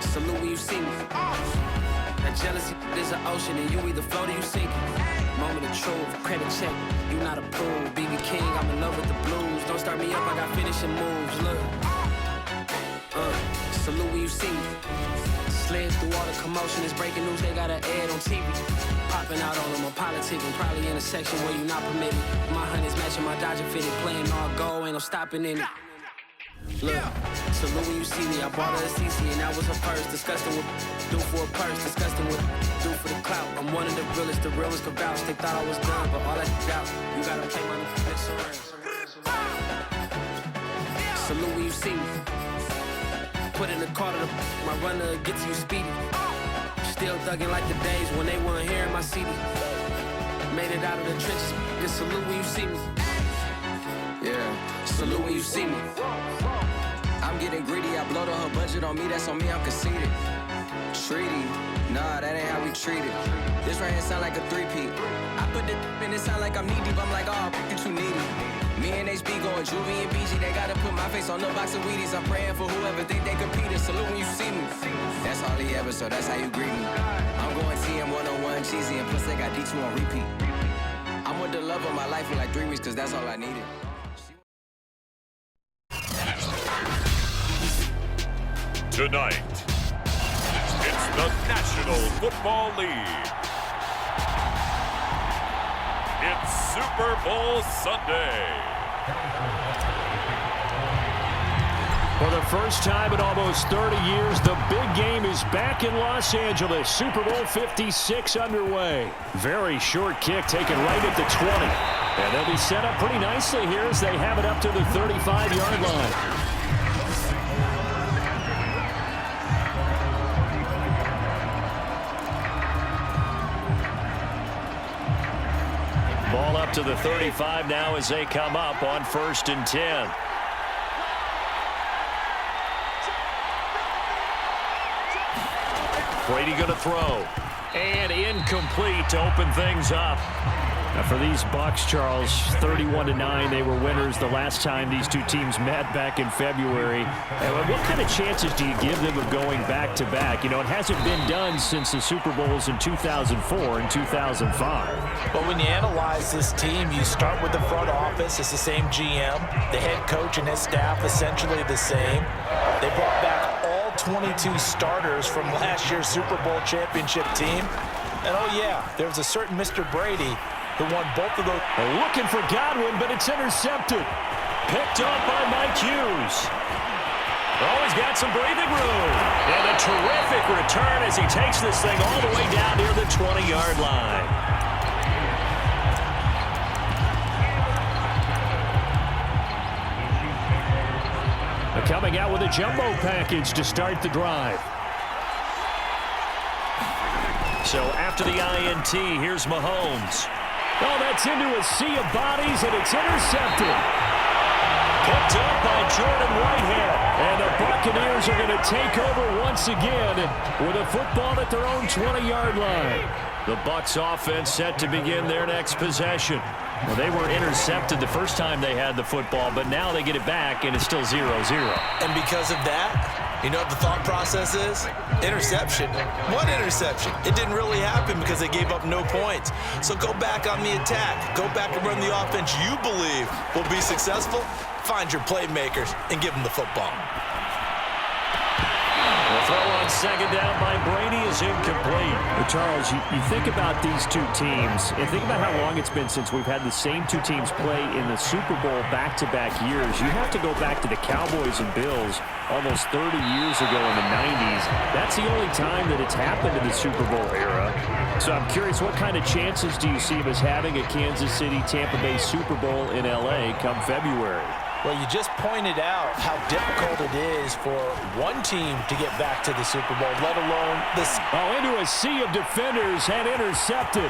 Salute when you see me. That jealousy is an ocean, and you either float or you sink. Moment of truth, credit check, you not approved. BB King, I'm in love with the blues. Don't start me up, I got finishing moves. Look, salute when you see me. Slid through all the commotion, it's breaking news, they got an ad on TV. Popping out on them, I'm politicking, probably in a section where you not permitted. My honey's matching my Dodger fitted, playing all goal, ain't no stopping in it. Look, salute when you see me, I bought her a CC and that was her first. Disgusting with do for a purse, disgusting with do for the clout. I'm one of the realest could vouch. They thought I was done, but all that out, you gotta pay money for this. Salute when you see me. Put in the car to my runner gets you speedy. Still thugging like the days when they weren't here in my CD. Made it out of the trenches, just salute when you see me. Yeah, salute when you see me. I'm getting greedy, I blow the whole budget on me, that's on me, I'm conceited. Treaty, nah, that ain't how we treat it. This right here sound like a three-peat. I put the in it sound like I'm knee deep, I'm like, oh, you too needy. Me and HB going Juvie and BG, they gotta put my face on no box of Wheaties. I'm praying for whoever think they competed. Salute when you see me. That's all he ever, so that's how you greet me. I'm going TM 101 cheesy, and plus they got D2 on repeat. I'm with the love of my life for like 3 weeks, cause that's all I needed. Tonight, it's the National Football League. It's Super Bowl Sunday. For the first time in almost 30 years, the big game is back in Los Angeles. Super Bowl 56 underway. Very short kick taken right at the 20. And they'll be set up pretty nicely here as they have it up to the 35-yard line. Ball up to the 35 now as they come up on 1st and 10. Brady going to throw. And incomplete to open things up. Now for these Bucs, Charles, 31-9, they were winners the last time these two teams met back in February. And what kind of chances do you give them of going back-to-back? You know, it hasn't been done since the Super Bowls in 2004 and 2005. But when you analyze this team, you start with the front office. It's the same GM. The head coach and his staff essentially the same. They brought back all 22 starters from last year's Super Bowl championship team. And oh yeah, there was a certain Mr. Brady who won both of those. Looking for Godwin, but it's intercepted. Picked up by Mike Hughes. Oh, he's got some breathing room. And a terrific return as he takes this thing all the way down near the 20-yard line. They're coming out with a jumbo package to start the drive. So after the INT, here's Mahomes. Oh, that's into a sea of bodies, and it's intercepted. Picked up by Jordan Whitehead. And the Buccaneers are going to take over once again with a football at their own 20-yard line. The Bucs offense set to begin their next possession. Well, they were intercepted the first time they had the football, but now they get it back, and it's still 0-0. And because of that, you know what the thought process is? Interception. What interception? It didn't really happen because they gave up no points. So go back on the attack. Go back and run the offense you believe will be successful. Find your playmakers and give them the football. The throw on second down by Brady is incomplete. Well, Charles, you think about these two teams, and think about how long it's been since we've had the same two teams play in the Super Bowl back-to-back years. You have to go back to the Cowboys and Bills almost 30 years ago in the 90s. That's the only time that it's happened in the Super Bowl era. So I'm curious, what kind of chances do you see of us having a Kansas City-Tampa Bay Super Bowl in L.A. come February? Well, you just pointed out how difficult it is for one team to get back to the Super Bowl, let alone this. Oh, into a sea of defenders and intercepted.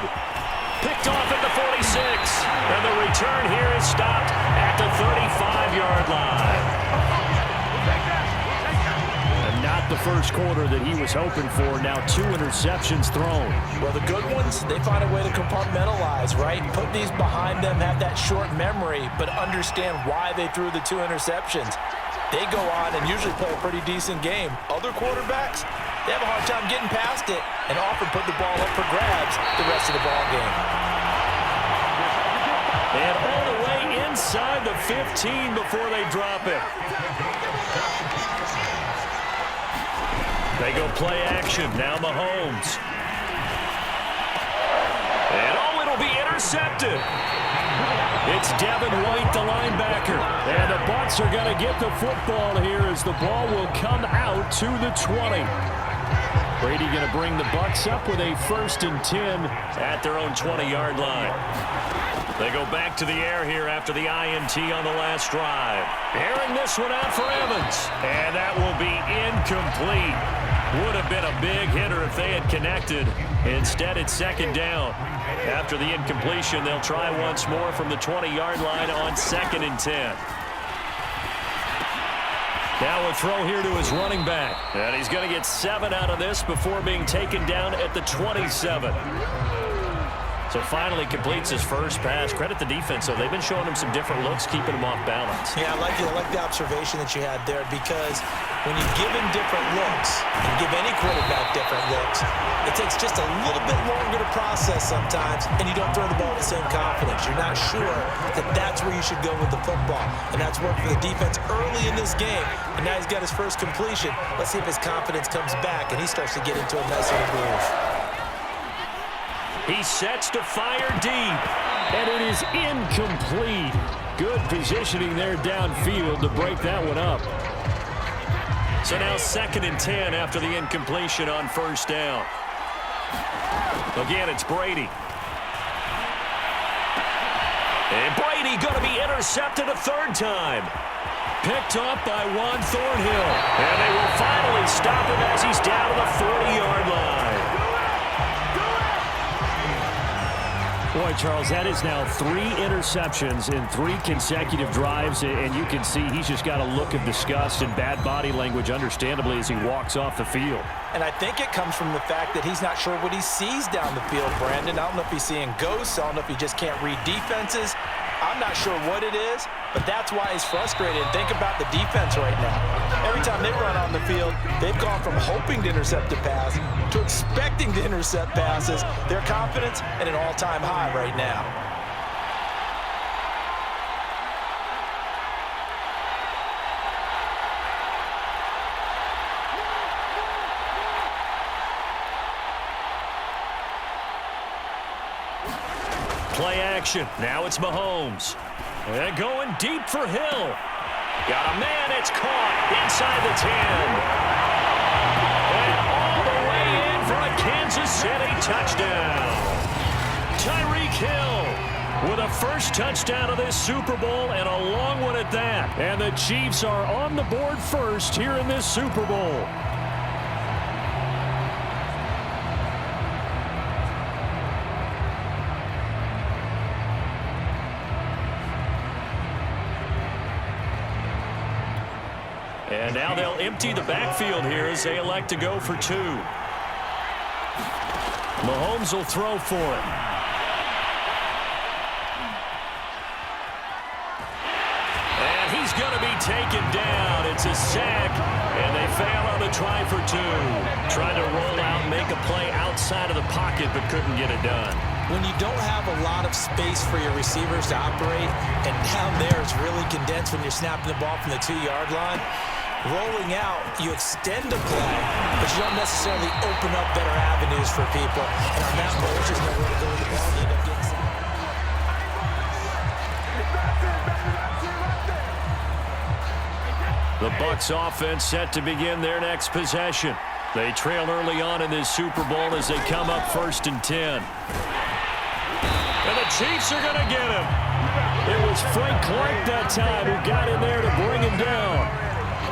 Picked off at the 46. And the return here is stopped at the 35-yard line. And not the first quarter that he was hoping for. Now 2 interceptions thrown. Well, the good ones, they find a way to compartmentalize, right? Put these behind them, have that short memory, but understand why they threw the 2 interceptions. They go on and usually play a pretty decent game. Other quarterbacks, they have a hard time getting past it and often put the ball up for grabs the rest of the ball game. And all the way inside the 15 before they drop it. They go play action. Now Mahomes. And it'll be intercepted. It's Devin White, the linebacker. And the Bucs are going to get the football here as the ball will come out to the 20. Brady going to bring the Bucs up with a 1st and 10 at their own 20-yard line. They go back to the air here after the INT on the last drive. Airing this one out for Evans. And that will be incomplete. Would have been a big hitter if they had connected. Instead, it's 2nd down. After the incompletion, they'll try once more from the 20-yard line on 2nd and 10. Now a throw here to his running back. And he's going to get 7 out of this before being taken down at the 27. So finally completes his first pass. Credit the defense, though. They've been showing him some different looks, keeping him off balance. Yeah, I like the observation that you had there, because when you give him different looks and give any quarterback different looks, it takes just a little bit longer to process sometimes, and you don't throw the ball with the same confidence. You're not sure that that's where you should go with the football, and that's worked for the defense early in this game, and now he's got his first completion. Let's see if his confidence comes back, and he starts to get into a nice little groove. He sets to fire deep, and it is incomplete. Good positioning there downfield to break that one up. So now 2nd and 10 after the incompletion on 1st down. Again, it's Brady. And Brady going to be intercepted a 3rd time. Picked off by Juan Thornhill. And they will finally stop him as he's down to the 40-yard line. Boy, Charles, that is now 3 interceptions in 3 consecutive drives, and you can see he's just got a look of disgust and bad body language, understandably, as he walks off the field. And I think it comes from the fact that he's not sure what he sees down the field, Brandon. I don't know if he's seeing ghosts. I don't know if he just can't read defenses. I'm not sure what it is, but that's why he's frustrated. Think about the defense right now. Every time they run on the field, they've gone from hoping to intercept a pass to expecting to intercept passes. Their confidence at an all-time high right now. Play action. Now it's Mahomes. And going deep for Hill. Got a man. It's caught inside the 10. And all the way in for a Kansas City touchdown. Tyreek Hill with a first touchdown of this Super Bowl, and a long one at that. And the Chiefs are on the board first here in this Super Bowl. And now they'll empty the backfield here as they elect to go for 2. Mahomes will throw for it. And he's going to be taken down. It's a sack, and they fail on the try for 2. Trying to roll out and make a play outside of the pocket, but couldn't get it done. When you don't have a lot of space for your receivers to operate, and down there it's really condensed when you're snapping the ball from the 2-yard line, rolling out, you extend a play, but you don't necessarily open up better avenues for people. And on that play, there's just nowhere to go with the ball. You end up getting the Bucs offense set to begin their next possession. They trail early on in this Super Bowl as they come up 1st and 10. And the Chiefs are going to get him. It was Frank Clark that time who got in there to bring him down.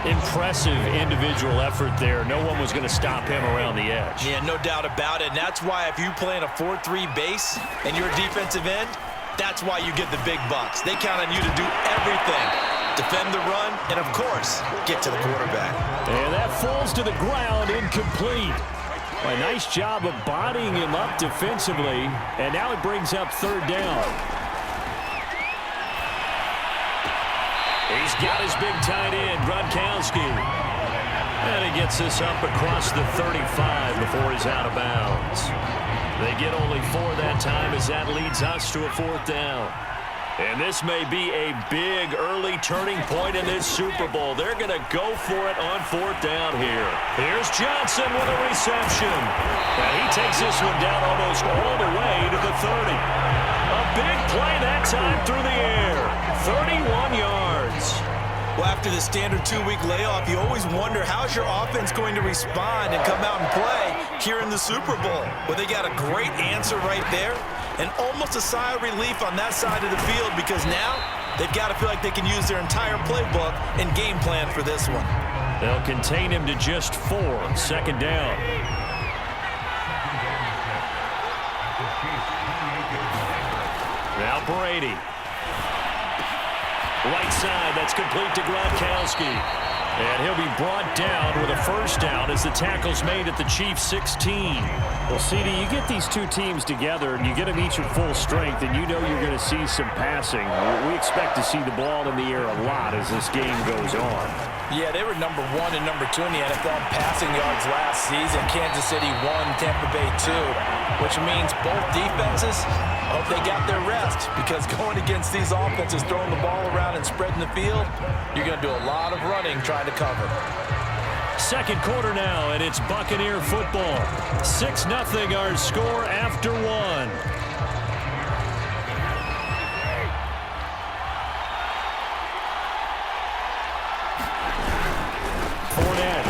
Impressive individual effort there. No one was going to stop him around the edge. Yeah, no doubt about it. And that's why if you play in a 4-3 base and you're a defensive end, that's why you get the big bucks. They count on you to do everything. defend the run, and, of course, get to the quarterback. And that falls to the ground, incomplete. A nice job of bodying him up defensively, and now it brings up third down. He's got his big tight end, Gronkowski. And he gets this up across the 35 before he's out of bounds. They get only 4 that time as that leads us to a fourth down. And this may be a big early turning point in this Super Bowl. They're going to go for it on fourth down here. Here's Johnson with a reception. And he takes this one down almost all the way to the 30. A big play that time through the air. 31 yards. Well, after the standard 2-week layoff, you always wonder how's your offense going to respond and come out and play here in the Super Bowl. Well, they got a great answer right there and almost a sigh of relief on that side of the field because now they've got to feel like they can use their entire playbook and game plan for this one. They'll contain him to just 4, second down. Now Brady. Right side, that's complete to Gronkowski. And he'll be brought down with a first down as the tackle's made at the Chiefs' 16. Well, CD, you get these two teams together and you get them each at full strength, and you know you're going to see some passing. We expect to see the ball in the air a lot as this game goes on. Yeah, they were number 1 and number 2 in the NFL in passing yards last season. Kansas City 1, Tampa Bay 2, which means both defenses hope they got their rest because going against these offenses, throwing the ball around and spreading the field, you're going to do a lot of running trying to cover. Second quarter now, and it's Buccaneer football. 6-0 our score after 1. Fournette.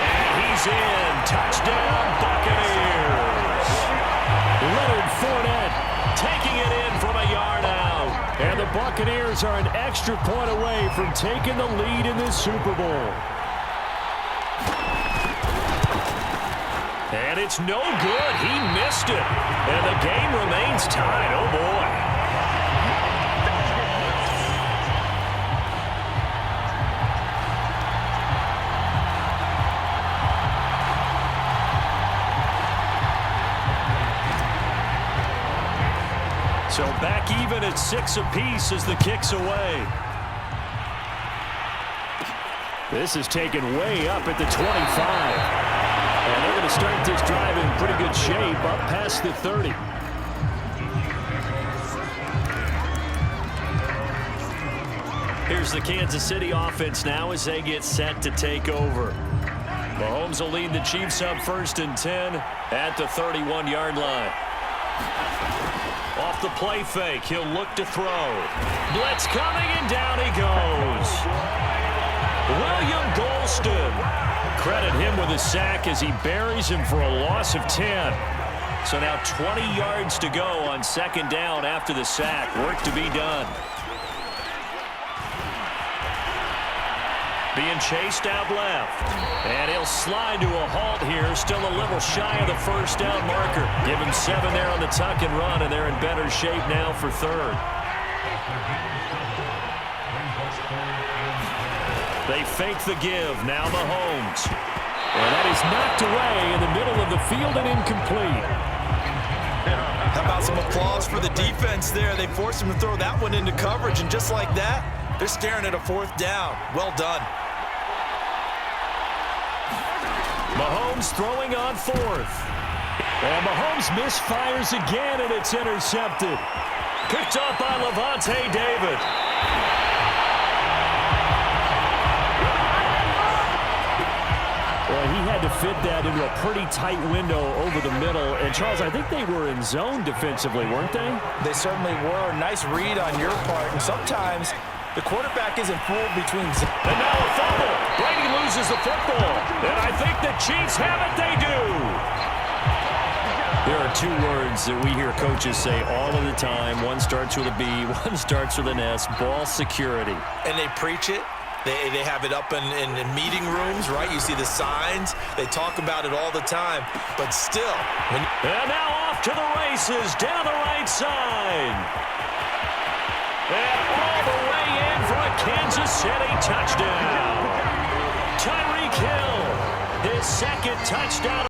And he's in. Touchdown, Buccaneers. Leonard Fournette taking it in from a yard out. And the Buccaneers are an extra point away from taking the lead in this Super Bowl. And it's no good. He missed it. And the game remains tied. Oh, boy. So back even at 6 apiece as the kick's away. This is taken way up at the 25. And they're going to start this drive in pretty good shape up past the 30. Here's the Kansas City offense now as they get set to take over. Mahomes will lead the Chiefs up 1st and 10 at the 31-yard line. Off the play fake, he'll look to throw. Blitz coming, and down he goes. William Golston. Credit him with a sack as he buries him for a loss of 10. So now 20 yards to go on second down after the sack. Work to be done. Being chased out left. And he'll slide to a halt here. Still a little shy of the first down marker. Give him 7 there on the tuck and run, and they're in better shape now for third. They fake the give. Now Mahomes. And that is knocked away in the middle of the field and incomplete. How about some applause for the defense there? They forced him to throw that one into coverage, and just like that, they're staring at a fourth down. Well done. Mahomes throwing on 4th. And Mahomes misfires again, and it's intercepted. Picked up by Levante David. Well, he had to fit that into a pretty tight window over the middle. And, Charles, I think they were in zone defensively, weren't they? They certainly were. Nice read on your part. And sometimes the quarterback isn't fooled between. And now a fumble. Brady loses the football. And I think the Chiefs have it. They do. There are 2 words that we hear coaches say all of the time. One starts with a B, one starts with an S. Ball security. And they preach it. They have it up in meeting rooms, right? You see the signs. They talk about it all the time. But still. And now off to the races down the right side. And all the way in for a and a touchdown. Tyreek Hill, his second touchdown